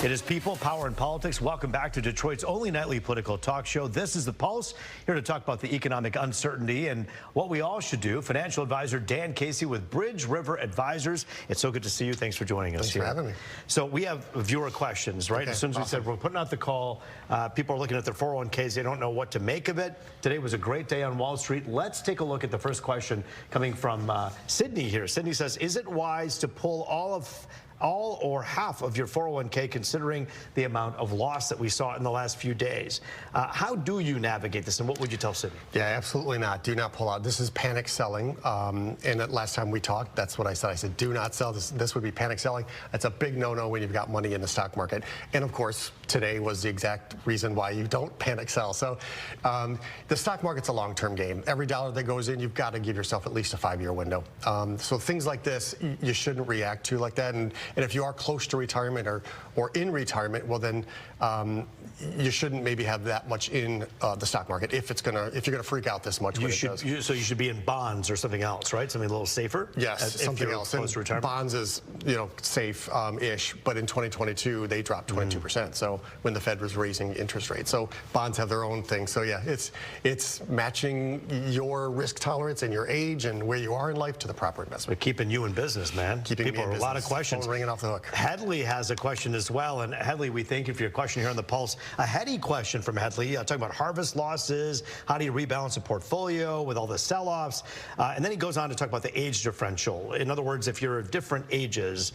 It is People, Power, and Politics. Welcome back to Detroit's only nightly political talk show. This is The Pulse, here to talk about the economic uncertainty and what we all should do. Financial advisor Dan Casey with Bridge River Advisors. It's so good to see you. Thanks for joining us here. Thanks for having me. So we have viewer questions, right? Okay, as soon as we said we're putting out the call, people are looking at their 401ks. They don't know what to make of it. Today was a great day on Wall Street. Let's take a look at the first question coming from Sydney here. Sydney says, is it wise to pull all or half of your 401k considering the amount of loss that we saw in the last few days? How do you navigate this, and what would you tell Sydney? Yeah, absolutely not. Do not pull out. This is panic selling. And last time we talked, that's what I said. I said, do not sell. This would be panic selling. That's a big no-no when you've got money in the stock market. And of course, today was the exact reason why you don't panic sell. So the stock market's a long-term game. Every dollar that goes in, you've got to give yourself at least a 5-year window. So things like this, you shouldn't react to like that. And if you are close to retirement or in retirement, well then you shouldn't maybe have that much in the stock market if you're gonna freak out this much. So you should be in bonds or something else, right? Something a little safer. Yes, something else. Close to retirement. Bonds is safe-ish, but in 2022 they dropped 22%. So when the Fed was raising interest rates, so bonds have their own thing. So yeah, it's matching your risk tolerance and your age and where you are in life to the proper investment. We're keeping you in business, man. People have a lot of questions. Phone ringing off the hook. Headley has a question as well, and Headley, we thank you for your question here on The Pulse. A heady question from Headley, talking about harvest losses, how do you rebalance a portfolio with all the sell-offs, and then he goes on to talk about the age differential. In other words, if you're of different ages,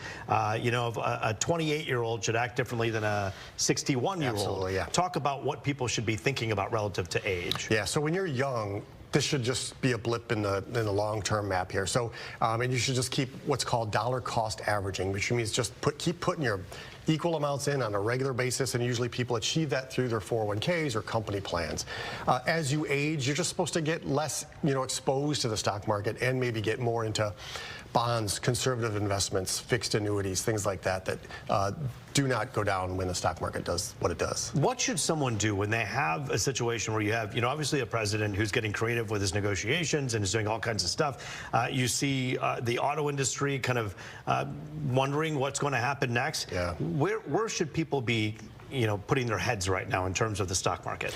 you know, a 28-year-old should act differently than a 61-year-old. Absolutely, yeah. Talk about what people should be thinking about relative to age. Yeah, so when you're young, this should just be a blip in the long-term map here. So, and you should just keep what's called dollar cost averaging, which means just keep putting your equal amounts in on a regular basis, and usually people achieve that through their 401ks or company plans. As you age, you're just supposed to get less, exposed to the stock market and maybe get more into bonds, conservative investments, fixed annuities, things like that do not go down when the stock market does what it does. What should someone do when they have a situation where you have, obviously a president who's getting creative with his negotiations and is doing all kinds of stuff? You see the auto industry kind of wondering what's going to happen next. Yeah. Where should people be, putting their heads right now in terms of the stock market?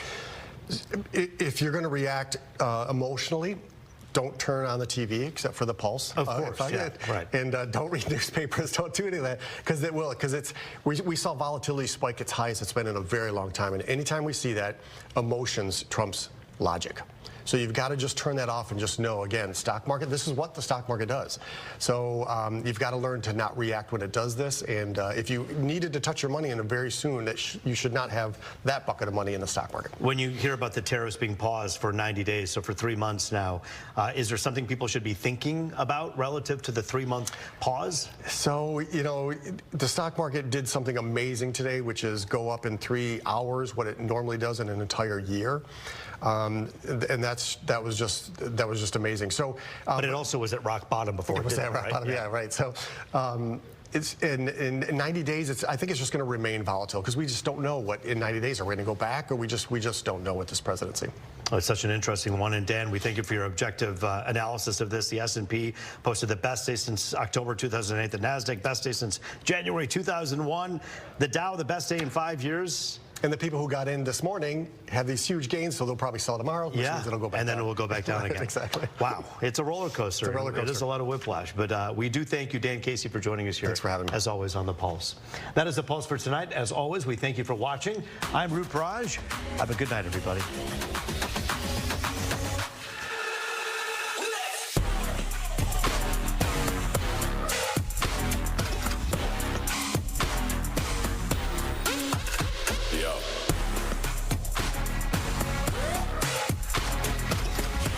If you're going to react emotionally, don't turn on the TV except for the Pulse. Of course, yeah, right. And don't read newspapers. Don't do any of that, because it will. Because we saw volatility spike its highest it's been in a very long time. And anytime we see that, emotions trumps logic. So you've got to just turn that off and just know, again, stock market, this is what the stock market does. So you've got to learn to not react when it does this. And if you needed to touch your money in a very soon, you should not have that bucket of money in the stock market. When you hear about the tariffs being paused for 90 days, so for 3 months now, is there something people should be thinking about relative to the 3-month pause? So, the stock market did something amazing today, which is go up in 3 hours what it normally does in an entire year. And that was just amazing. So, but it also was at rock bottom before it was did, at rock bottom. Yeah, right. So, it's in 90 days. I think it's just going to remain volatile because we just don't know what in 90 days are we going to go back, or we just don't know with this presidency. Oh, it's such an interesting one. And Dan, we thank you for your objective analysis of this. The S&P posted the best day since October 2008. The Nasdaq best day since January 2001. The Dow the best day in 5 years. And the people who got in this morning have these huge gains, so they'll probably sell tomorrow. Which means it'll go back and then down. it will go back down again. Exactly. Wow, it's a roller coaster. It's a roller coaster. It is a lot of whiplash, but we do thank you, Dan Casey, for joining us here. Thanks for having me. As always, on The Pulse. That is The Pulse for tonight. As always, we thank you for watching. I'm Roop Raj. Have a good night, everybody.